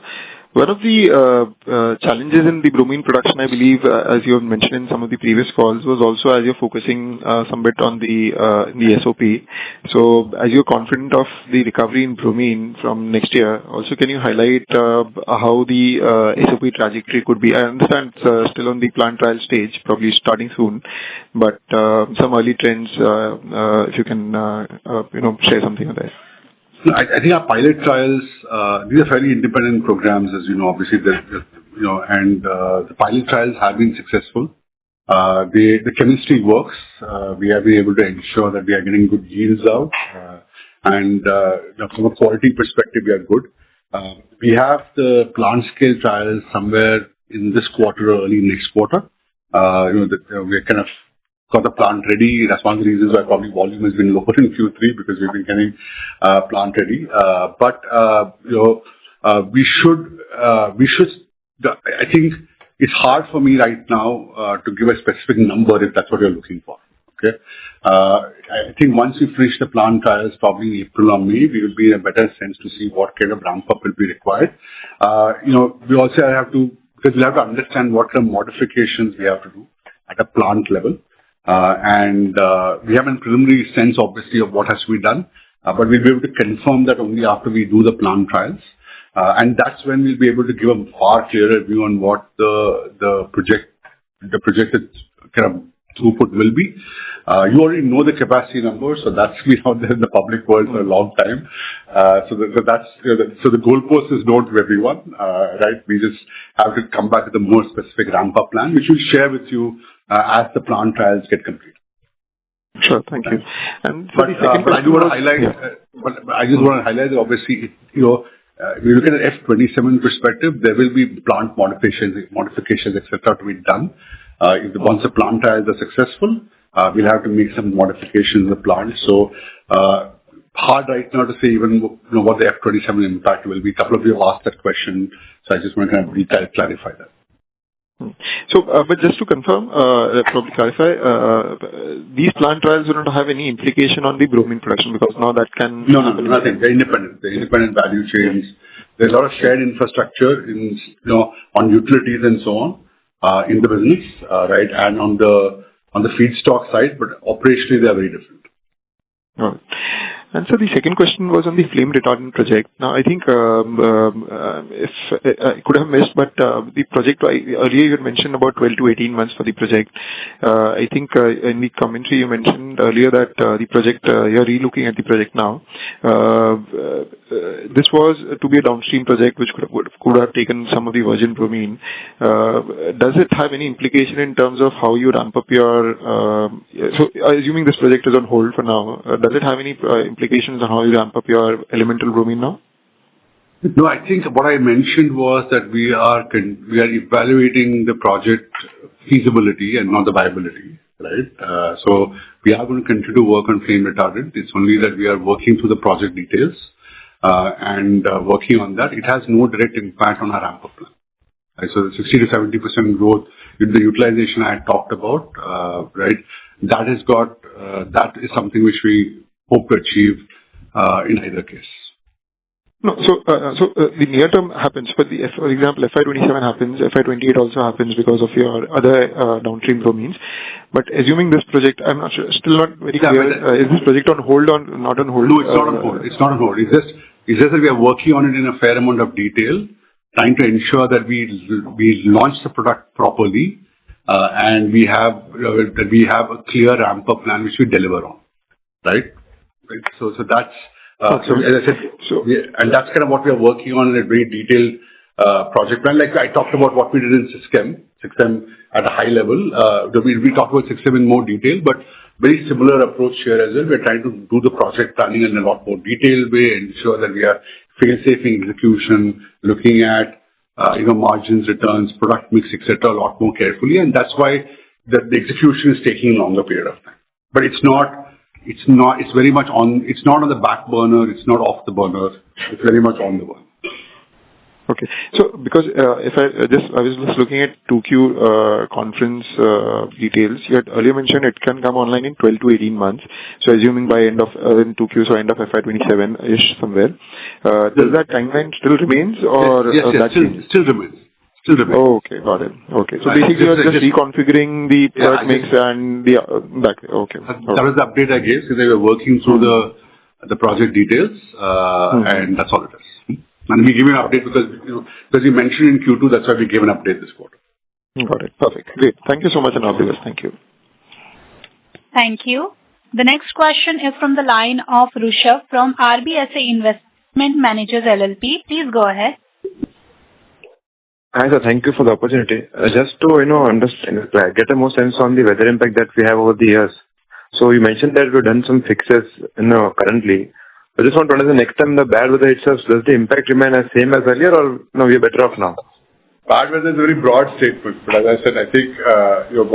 one of the challenges in the bromine production, I believe, as you have mentioned in some of the previous calls, was also as you're focusing some bit on the SOP. So as you're confident of the recovery in bromine from next year, also can you highlight how the SOP trajectory could be? I understand it's still on the plant trial stage, probably starting soon, but some early trends, if you can, share something on that. I think our pilot trials, these are fairly independent programs, as you know, obviously, and the pilot trials have been successful. The chemistry works. We have been able to ensure that we are getting good yields out. And from a quality perspective, we are good. We have the plant scale trials somewhere in this quarter or early next quarter. We're kind of got the plant ready. That's one of the reasons why probably volume has been lower in Q3 because we've been getting plant ready. But we should. I think it's hard for me right now to give a specific number if that's what you're looking for. Okay. I think once we finish the plant trials, probably in April or May, we will be in a better sense to see what kind of ramp up will be required. We also have to, because we'll have to understand what kind of modifications we have to do at a plant level. And we have a preliminary sense, obviously, of what has to be done, but we'll be able to confirm that only after we do the plant trials. And that's when we'll be able to give a far clearer view on what the projected kind of throughput will be. You already know the capacity numbers, so that's been out there in the public world for a long time. So the goalpost is known to everyone, right? We just have to come back with a more specific ramp-up plan, which we'll share with you as the plant trials get complete. Sure, thank you. And but I do want to highlight. But I just want to highlight that obviously, if you look at an F27 perspective, there will be plant modifications, etc., to be done. Once the plant trials are successful, we'll have to make some modifications in the plant. So hard right now to say even what the F27 impact will be. A couple of you have asked that question, so I just want to kind of clarify that. But just to confirm, probably clarify, these plant trials do not have any implication on the bromine production because now that can No, nothing. They're independent. They're independent value chains. There's a lot of shared infrastructure in, on utilities and so on, in the business, right? And on the feedstock side, but operationally they are very different. All right. And so the second question was on the flame retardant project. Now, I think if I could have missed, but the project earlier you had mentioned about 12 to 18 months for the project. I think in the commentary you mentioned earlier that the project you're relooking at the project now. This was to be a downstream project which could have taken some of the virgin bromine. Does it have any implication in terms of how you ramp up your? So, assuming this project is on hold for now, does it have any implications on how you ramp up your elemental bromine now? No, I think what I mentioned was that we are evaluating the project feasibility and not the viability, right? So we are going to continue to work on flame retardant. It's only that we are working through the project details and working on that. It has no direct impact on our ramp-up plan. Right? So the 60 to 70% growth in the utilization I had talked about, right? That is something which we hope to achieve in either case. No, so the near term happens, but for example, FY27 happens, FY28 also happens because of your other downstream bromines. But assuming this project, I'm not sure, still not very clear. Is this project on hold or not on hold? No, it's not on hold. It's not on hold. It's just that we are working on it in a fair amount of detail, trying to ensure that we launch the product properly, and we have a clear ramp up plan which we deliver on, right? So that's. So as I said, and that's kind of what we are working on in a very detailed project plan. Like I talked about what we did in SISCHEM at a high level. We talked about SISCHEM in more detail, but very similar approach here as well. We're trying to do the project planning in a lot more detailed way, ensure that we are fail-safe in execution, looking at margins, returns, product mix, etc., a lot more carefully, and that's why the execution is taking a longer period of time. But it's very much on. It's not on the back burner. It's not off the burner. It's very much on the burner. Okay. So because I was just looking at 2Q conference details. You had earlier mentioned it can come online in 12 to 18 months. So assuming by end of in 2Q, so end of FY27 ish somewhere. Does that timeline still remains or yes, still remains. Oh, okay, got it. Okay, so basically you're just reconfiguring the product mix and the back. Okay, that was the update I gave. So they were working through the project details, and that's all it is. And we give you an update because you mentioned in Q2. That's why we gave an update this quarter. Got it. Perfect. Great. Thank you so much, and all the best. Thank you. Thank you. The next question is from the line of Rushabh from RBSA Investment Managers LLP. Please go ahead. Hi, sir. Thank you for the opportunity. Just to, understand, get a more sense on the weather impact that we have over the years. So you mentioned that we've done some fixes, currently. I just want to understand next time the bad weather itself, does the impact remain as same as earlier or no, we are better off now? Bad weather is a very broad statement, but as I said, I think,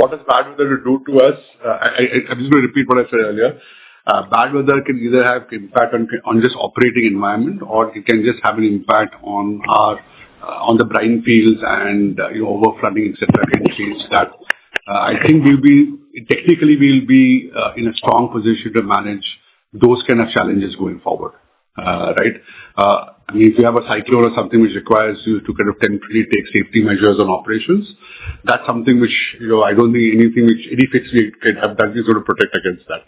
what does bad weather do to us? I'm just going to repeat what I said earlier. Bad weather can either have impact on just operating environment, or it can just have an impact on the brine fields and over flooding, etc. Can change that. I think we'll be in a strong position to manage those kind of challenges going forward, right? I mean, if you have a cyclone or something which requires you to kind of temporarily take safety measures on operations, that's something which I don't think any fix we can have done is going to protect against that.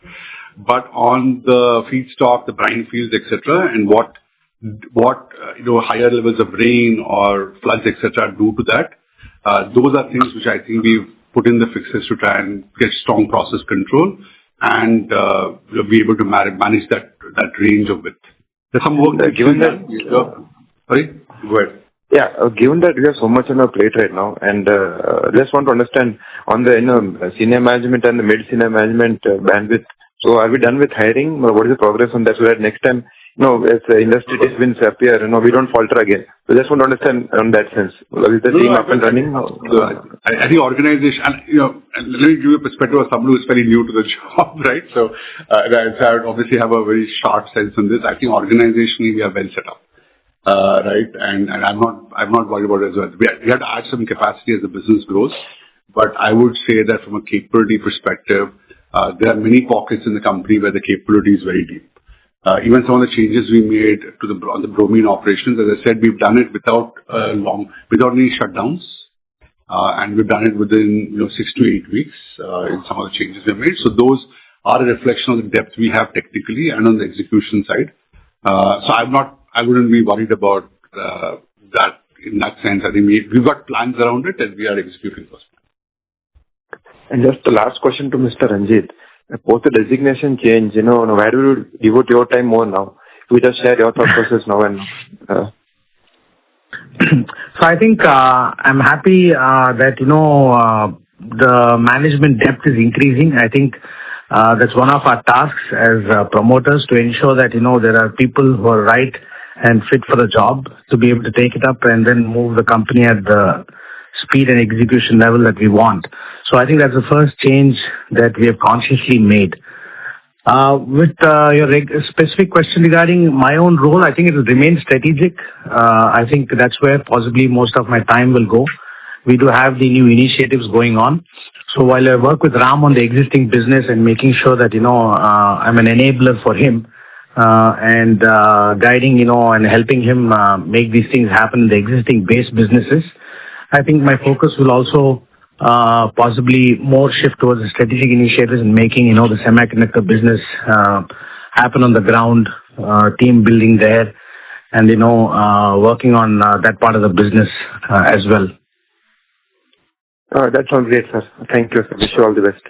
But on the feedstock, the brine fields, etc., and what higher levels of rain or floods, etc., do to that. Those are things which I think we've put in the fixes to try and get strong process control and be able to manage that range of width. There's some work given that. Sorry, go ahead. Yeah, given that we have so much on our plate right now, and just want to understand on the senior management and the mid senior management bandwidth. So are we done with hiring? What is the progress on that? So that next time, as the industry tailwinds appear, we don't falter again. So just want to understand on that sense. Is the team up and running? I think organization, and let me give you a perspective of someone who is very new to the job, right? So I would obviously have a very sharp sense on this. I think organizationally we are well set up. right? And I'm not worried about it as well. We have to add some capacity as the business grows, but I would say that from a capability perspective, there are many pockets in the company where the capability is very deep. Even some of the changes we made on the bromine operations, as I said, we've done it without any shutdowns, and we've done it within 6 to 8 weeks in some of the changes we've made. So those are a reflection of the depth we have technically and on the execution side. So I wouldn't be worried about that in that sense. I think we've got plans around it and we are executing those plans. And just the last question to Mr. Ranjit. Post the designation change, where do you devote your time more now? If you just share your thought process now and. So I think I'm happy that the management depth is increasing. I think that's one of our tasks as promoters to ensure that there are people who are right and fit for the job to be able to take it up and then move the company at the speed and execution level that we want. So I think that's the first change that we have consciously made. With your specific question regarding my own role, I think it will remain strategic. I think that's where possibly most of my time will go. We do have the new initiatives going on. So while I work with Ram on the existing business and making sure that, I'm an enabler for him and guiding, and helping him make these things happen in the existing base businesses, I think my focus will also possibly more shift towards the strategic initiatives and making, the semiconductor business happen on the ground, team building there, and, working on that part of the business as well. That sounds great, sir. Thank you, sir. Wish you all the best.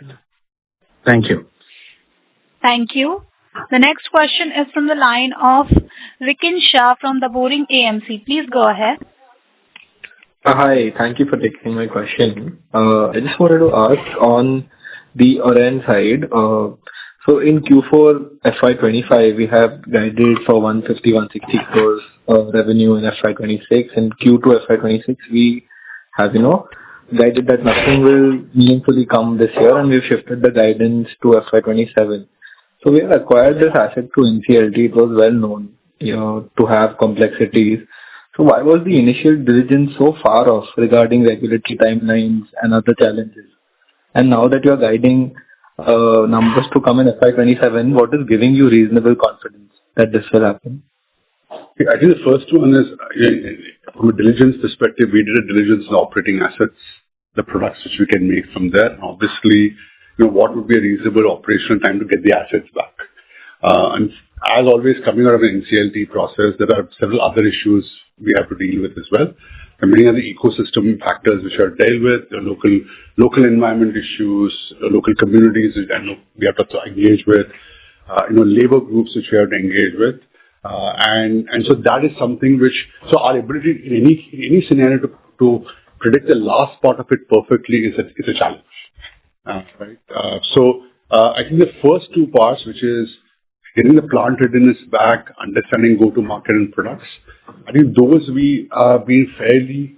Thank you. Thank you. The next question is from the line of Rikin Shah from the Boring AMC. Please go ahead. Hi, thank you for taking my question. I just wanted to ask on the Archean side. So in Q4 FY25, we have guided for 150-160 crores revenue in FY26, and Q2 FY26, we have, guided that nothing will meaningfully come this year, and we've shifted the guidance to FY27. So we have acquired this asset through NCLT. It was well known, to have complexities. So why was the initial diligence so far off regarding regulatory timelines and other challenges? And now that you are guiding numbers to come in FY27, what is giving you reasonable confidence that this will happen? I think the first one is, from a diligence perspective, we did a diligence on operating assets, the products which we can make from there. And obviously, what would be a reasonable operational time to get the assets back? And as always, coming out of an NCLT process, there are several other issues we have to deal with as well. And many other ecosystem factors which are dealt with, the local environment issues, local communities which we have to engage with, labor groups which we have to engage with. And so that is something so our ability in any scenario to predict the last part of it perfectly is a challenge. Right? So I think the first two parts, which is getting the plant readiness back, understanding go-to-market and products, I think those we are being fairly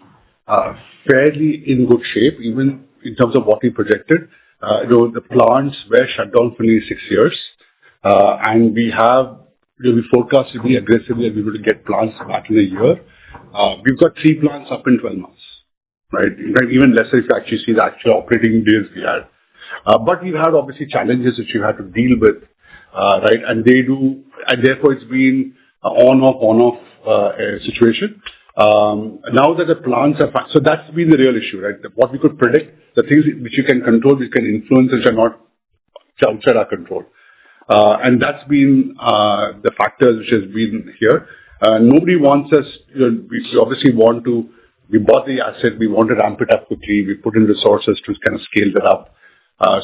in good shape, even in terms of what we projected. The plants were shut down for nearly 6 years, and we forecast to be aggressively and we will get plants back in a year. We've got 3 plants up in 12 months, right? In fact, even lesser if you actually see the actual operating days we had. But we've had obviously challenges which we've had to deal with, right? And therefore it's been on-off situation. Now that the plants are so that's been the real issue, right? What we could predict, the things which you can control, which can influence, which are not outside our control. And that's been the factors which has been here. Nobody wants us, we obviously we bought the asset, we want to ramp it up quickly, we put in resources to kind of scale that up.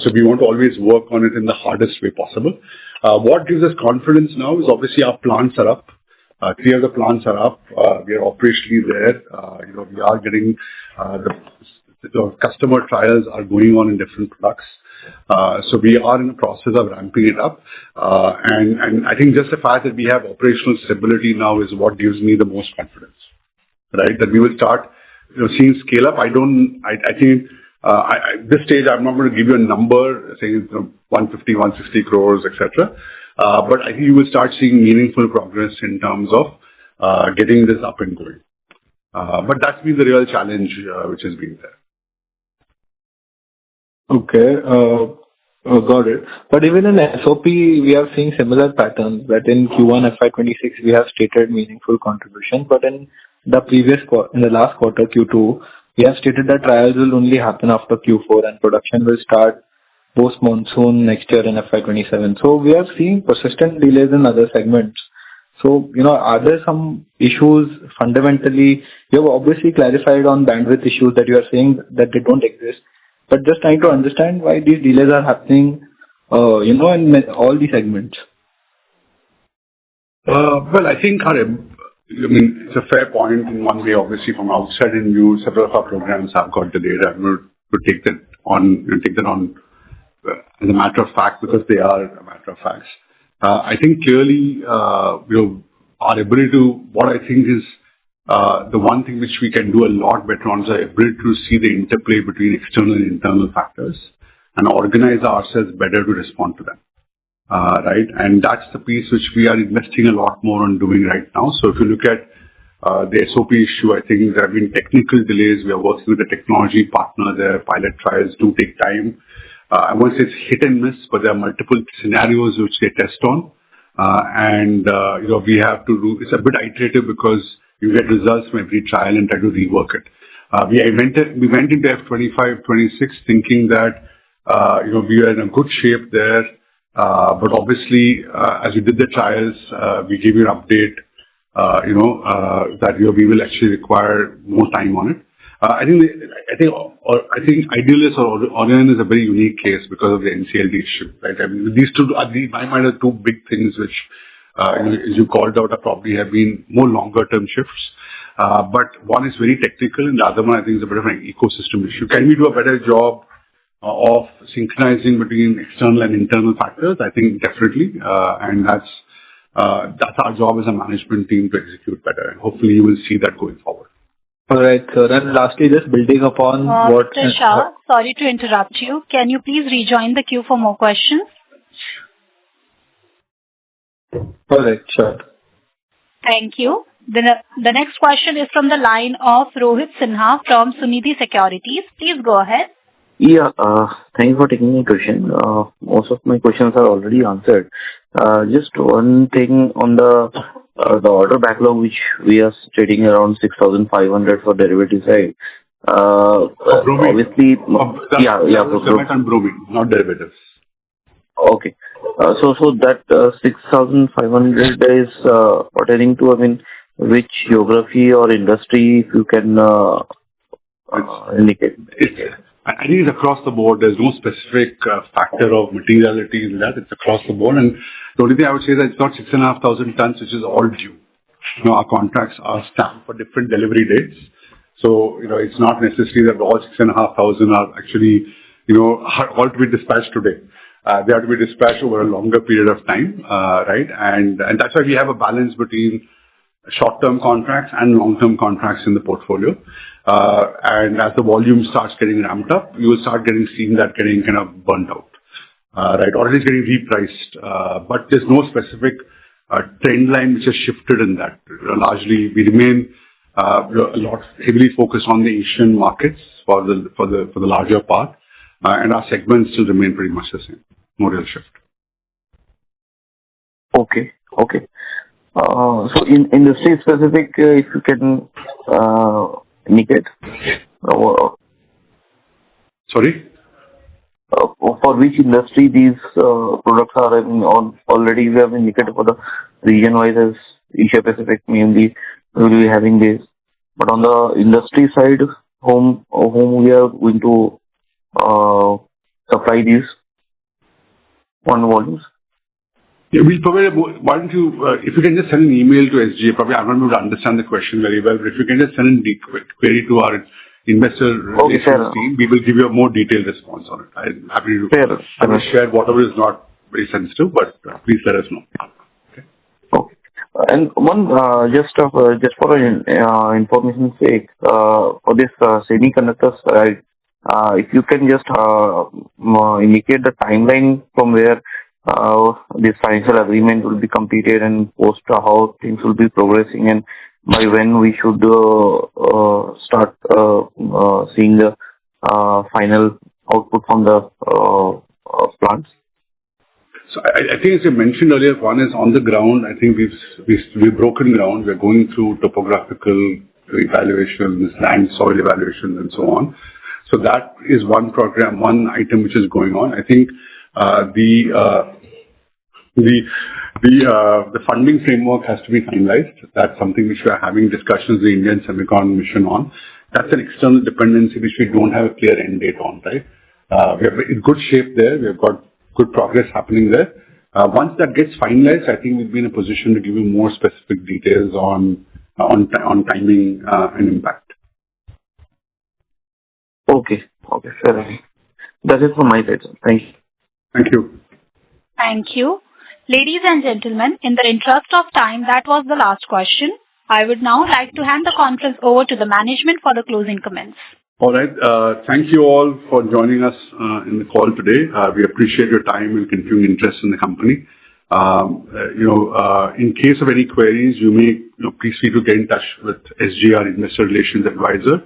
So we want to always work on it in the hardest way possible. What gives us confidence now is obviously our plants are up. 3 of the plants are up. We are operationally there. We are getting the customer trials are going on in different products. So we are in the process of ramping it up. And I think just the fact that we have operational stability now is what gives me the most confidence, right? That we will start, seeing scale up. I think at this stage, I'm not going to give you a number saying 150, 160 crores, etc. But I think you will start seeing meaningful progress in terms of getting this up and going. But that's been the real challenge which has been there. Okay. Got it. But even in SOP, we are seeing similar patterns that in Q1 FY26 we have stated meaningful contribution, but in the last quarter, Q2, we have stated that trials will only happen after Q4 and production will start post-monsoon next year in FY27. So we are seeing persistent delays in other segments. So, are there some issues fundamentally? You have obviously clarified on bandwidth issues that you are saying that they don't exist. But just trying to understand why these delays are happening, in all the segments. Well, I think, it's a fair point in one way. Obviously, from outside in view, several of our programs have got delayed. I'm going to take that on as a matter of fact because they are a matter of facts. I think clearly, our ability to, what I think is the one thing which we can do a lot better on is our ability to see the interplay between external and internal factors and organize ourselves better to respond to them. Right? And that's the piece which we are investing a lot more on doing right now. So if you look at the SOP issue, I think there have been technical delays. We are working with a technology partner there. Pilot trials do take time. I won't say it's hit and miss, but there are multiple scenarios which they test on. We have to do, it's a bit iterative because you get results from every trial and try to rework it. We went into FY26 thinking that, we are in a good shape there. But obviously, as we did the trials, we gave you an update, that we will actually require more time on it. I think Idealis or Archean is a very unique case because of the NCLT issue, right? I mean, these two are, in my mind, are two big things which, as you called out, probably have been more longer term shifts. But one is very technical, and the other one I think is a bit of an ecosystem issue. Can we do a better job of synchronizing between external and internal factors? I think definitely, and that's our job as a management team to execute better. And hopefully, you will see that going forward. All right, sir. And lastly, just building upon what... Mr. Shah, sorry to interrupt you. Can you please rejoin the queue for more questions? All right, sure. Thank you. The next question is from the line of Rohit Sinha from Sunidhi Securities. Please go ahead. Yeah, thank you for taking my question. Most of my questions are already answered. Just one thing on the order backlog, which we are stating around 6,500 for derivative side. Obviously, and bromine, not derivatives. Okay. So that 6,500 is pertaining to, which geography or industry, if you can indicate? I think it's across the board. There's no specific factor of materiality in that. It's across the board. And the only thing I would say is that it's not 6,500 tons, which is all due. Our contracts are stamped for different delivery dates. So, it's not necessary that all 6,500 are actually, all to be dispatched today. They have to be dispatched over a longer period of time, right? And that's why we have a balance between short-term contracts and long-term contracts in the portfolio. And as the volume starts getting ramped up, you will start seeing that getting kind of burnt out, right? Or it is getting repriced. But there's no specific trend line which has shifted in that. Largely, we remain a lot heavily focused on the Asian markets for the larger part, and our segments still remain pretty much the same. No real shift. Okay. So in industry specific, if you can indicate. Sorry? For which industry these products are, already we have indicated for the region-wise as Asia Pacific mainly will be having this. But on the industry side, whom we are going to supply these on volumes? Yeah, we'll provide why don't you, if you can just send an email to SGA, probably I'm not able to understand the question very well, but if you can just send a query to our investor relations team, we will give you a more detailed response on it. I'm happy to share whatever is not very sensitive, but please let us know. Okay. And one, just for information's sake, for this semiconductor side, if you can just indicate the timeline from where this financial agreement will be completed and post how things will be progressing, and by when we should start seeing the final output from the plants? So I think as you mentioned earlier, one is on the ground. I think we've broken ground. We're going through topographical evaluations, land soil evaluations, and so on. So that is one program, one item which is going on. I think the funding framework has to be finalized. That's something which we are having discussions with the Indian Semicon Mission on. That's an external dependency which we don't have a clear end date on, right? We are in good shape there. We have got good progress happening there. Once that gets finalized, I think we'll be in a position to give you more specific details on timing and impact. Okay, fair enough. That is from my side, sir. Thank you. Thank you. Thank you. Ladies and gentlemen, in the interest of time, that was the last question. I would now like to hand the conference over to the management for the closing comments. All right. Thank you all for joining us in the call today. We appreciate your time and continuing interest in the company. In case of any queries, you may please feel to get in touch with SGR Investor Relations Advisor.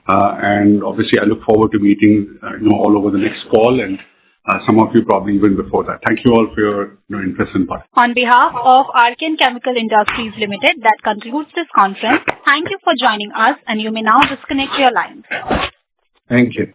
And obviously, I look forward to meeting all over the next call, and some of you probably even before that. Thank you all for your interest and part. On behalf of Archean Chemical Industries Limited, that concludes this conference. Thank you for joining us, and you may now disconnect your lines. Thank you.